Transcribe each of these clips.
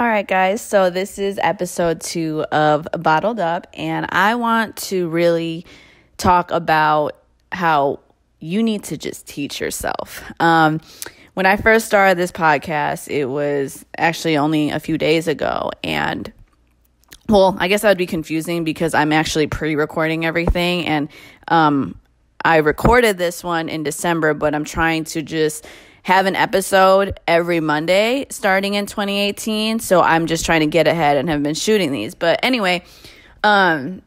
All right, guys, so this is episode 2 of Bottled Up, and I want to really talk about how you need to just teach yourself. When I first started this podcast, it was actually only a few days ago, and well, I guess that would be confusing because I'm actually pre-recording everything, and I recorded this one in December, but I'm trying to just have an episode every Monday starting in 2018. So I'm just trying to get ahead and have been shooting these. But anyway, I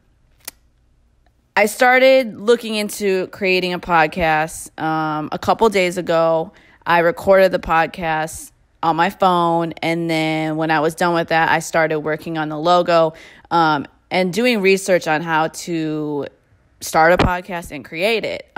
started looking into creating a podcast a couple days ago. I recorded the podcast on my phone. And then when I was done with that, I started working on the logo and doing research on how to start a podcast and create it.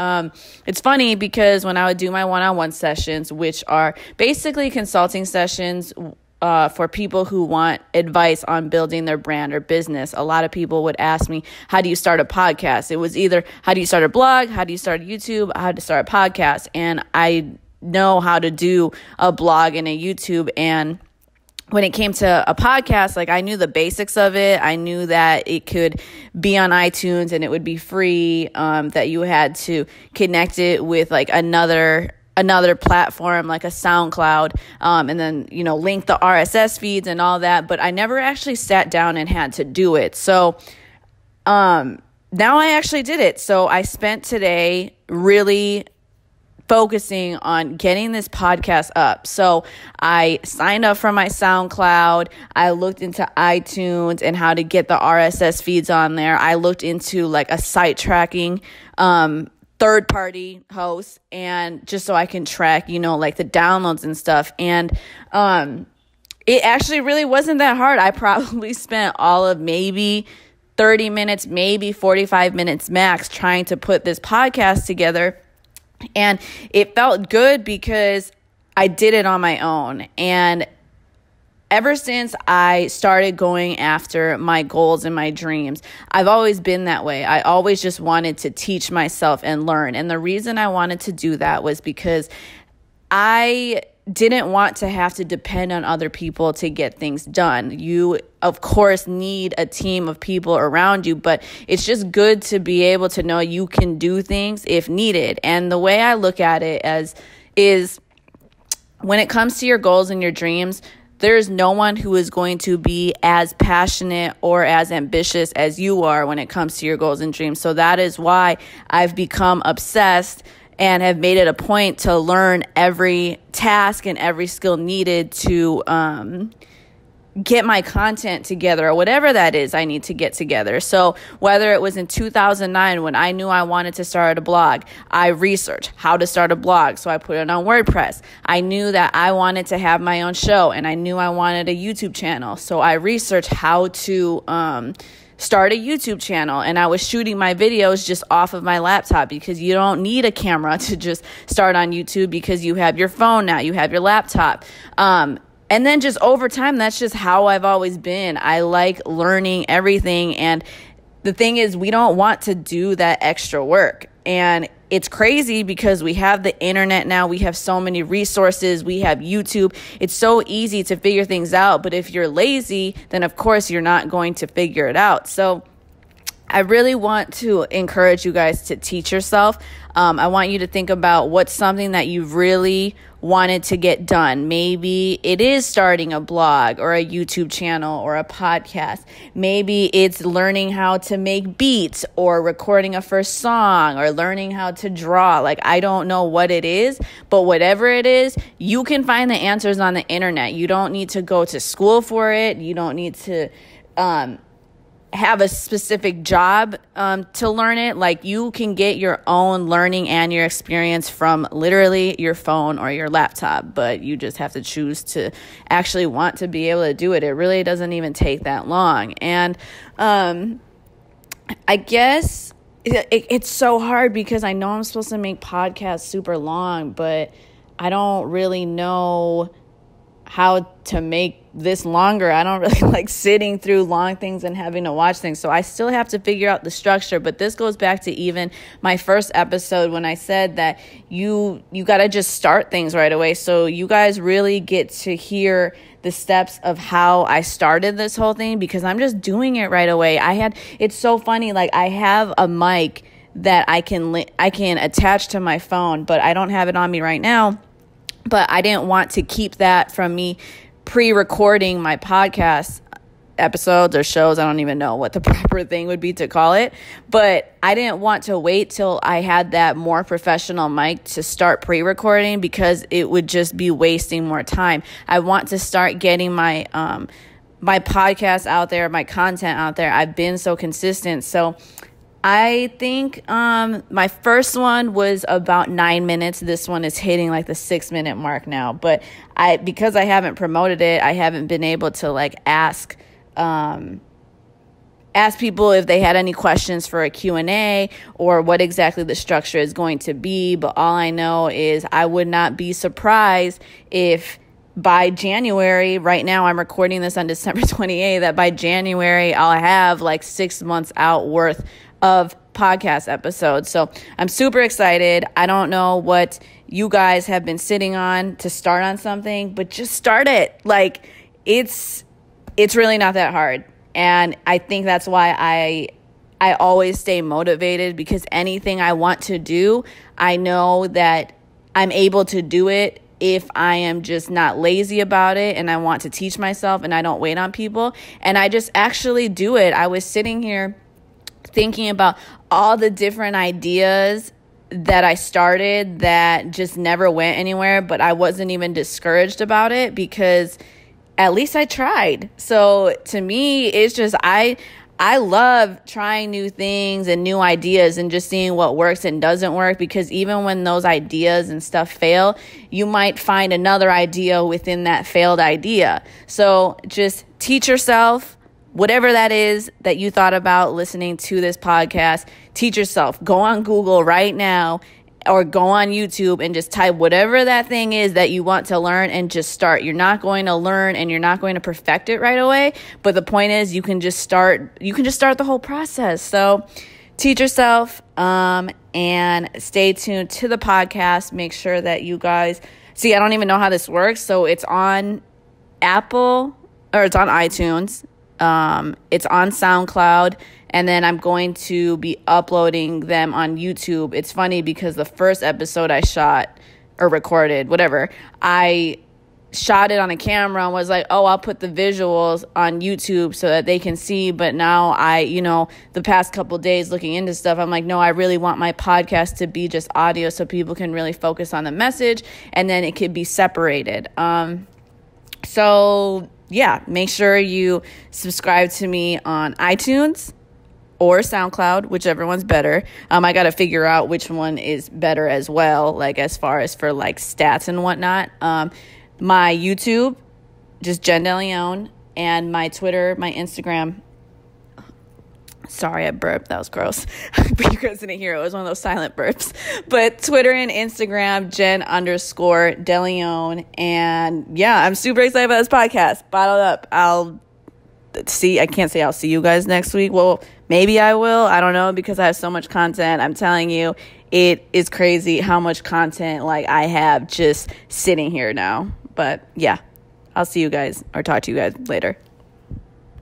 It's funny because when I would do my one-on-one sessions, which are basically consulting sessions for people who want advice on building their brand or business, a lot of people would ask me, how do you start a podcast? It was either, how do you start a blog? How do you start a YouTube? How to start a podcast? And I know how to do a blog and a YouTube, and when it came to a podcast, like I knew the basics of it. I knew that it could be on iTunes and it would be free, that you had to connect it with like another platform like a Soundcloud, and then, link the RSS feeds and all that. But I never actually sat down and had to do it. So now I actually did it. So I spent today really focusing on getting this podcast up. So I signed up for my SoundCloud. I looked into iTunes and how to get the RSS feeds on there. I looked into like a site tracking third-party host, and just so I can track, like the downloads and stuff. And it actually really wasn't that hard. I probably spent all of maybe 30 minutes, maybe 45 minutes max trying to put this podcast together. And it felt good because I did it on my own. And ever since I started going after my goals and my dreams, I've always been that way. I always just wanted to teach myself and learn. And the reason I wanted to do that was because I didn't want to have to depend on other people to get things done. You, of course, need a team of people around you, but it's just good to be able to know you can do things if needed. And the way I look at it is when it comes to your goals and your dreams, there's no one who is going to be as passionate or as ambitious as you are when it comes to your goals and dreams. So that is why I've become obsessed and have made it a point to learn every task and every skill needed to get my content together, or whatever that is I need to get together. So whether it was in 2009 when I knew I wanted to start a blog, I researched how to start a blog. So I put it on WordPress. I knew that I wanted to have my own show, and I knew I wanted a YouTube channel. So I researched how to start a YouTube channel, and I was shooting my videos just off of my laptop because you don't need a camera to just start on YouTube because you have your phone now, you have your laptop. And then just over time, that's just how I've always been. I like learning everything, and the thing is, we don't want to do that extra work. And it's crazy because we have the internet now. We have so many resources. We have YouTube. It's so easy to figure things out. But if you're lazy, then of course you're not going to figure it out. So I really want to encourage you guys to teach yourself. I want you to think about what's something that you really wanted to get done. Maybe it is starting a blog or a YouTube channel or a podcast. Maybe it's learning how to make beats or recording a first song or learning how to draw. Like, I don't know what it is, but whatever it is, you can find the answers on the internet. You don't need to go to school for it. You don't need to have a specific job to learn it. Like, you can get your own learning and your experience from literally your phone or your laptop, but you just have to choose to actually want to be able to do it. It really doesn't even take that long. And I guess it's so hard because I know I'm supposed to make podcasts super long, but I don't really know how to make this longer. I don't really like sitting through long things and having to watch things. So I still have to figure out the structure. But this goes back to even my first episode when I said that you got to just start things right away. So you guys really get to hear the steps of how I started this whole thing, because I'm just doing it right away. It's so funny. Like, I have a mic that I can attach to my phone, but I don't have it on me right now. But I didn't want to keep that from me pre-recording my podcast episodes or shows. I don't even know what the proper thing would be to call it. But I didn't want to wait till I had that more professional mic to start pre-recording, because it would just be wasting more time. I want to start getting my podcast out there, my content out there. I've been so consistent. So I think my first one was about 9 minutes. This one is hitting like the 6-minute mark now. But because I haven't promoted it, I haven't been able to like ask people if they had any questions for a Q&A or what exactly the structure is going to be. But all I know is I would not be surprised if by January, right now I'm recording this on December 28th, that by January I'll have like 6 months out worth of podcast episodes. So I'm super excited. I don't know what you guys have been sitting on to start on something, but just start it. Like, it's really not that hard. And I think that's why I always stay motivated, because anything I want to do, I know that I'm able to do it if I am just not lazy about it and I want to teach myself and I don't wait on people. And I just actually do it. I was sitting here thinking about all the different ideas that I started that just never went anywhere, but I wasn't even discouraged about it because at least I tried. So to me, it's just, I love trying new things and new ideas and just seeing what works and doesn't work, because even when those ideas and stuff fail, you might find another idea within that failed idea. So just teach yourself. Whatever that is that you thought about listening to this podcast, teach yourself. Go on Google right now or go on YouTube and just type whatever that thing is that you want to learn and just start. You're not going to learn and you're not going to perfect it right away. But the point is you can just start the whole process. So teach yourself and stay tuned to the podcast. Make sure that you guys see, I don't even know how this works. So it's on Apple, or it's on iTunes. It's on Soundcloud, and then I'm going to be uploading them on YouTube. It's funny because the first episode I shot or recorded, whatever, I shot it on a camera and was like, oh, I'll put the visuals on YouTube so that they can see. But now the past couple days looking into stuff, I'm like, no, I really want my podcast to be just audio so people can really focus on the message, and then it could be separated. So yeah, make sure you subscribe to me on iTunes or SoundCloud, whichever one's better. I got to figure out which one is better as well, like as far as for like stats and whatnot. My YouTube, just Jen DeLeon, and my Twitter, my Instagram. Sorry, I burped. That was gross. But you guys didn't hear it. It was one of those silent burps. But Twitter and Instagram, Jen_DeLeon. And yeah, I'm super excited about this podcast. Bottled up. I can't say I'll see you guys next week. Well, maybe I will. I don't know, because I have so much content. I'm telling you, it is crazy how much content like I have just sitting here now. But yeah, I'll see you guys or talk to you guys later.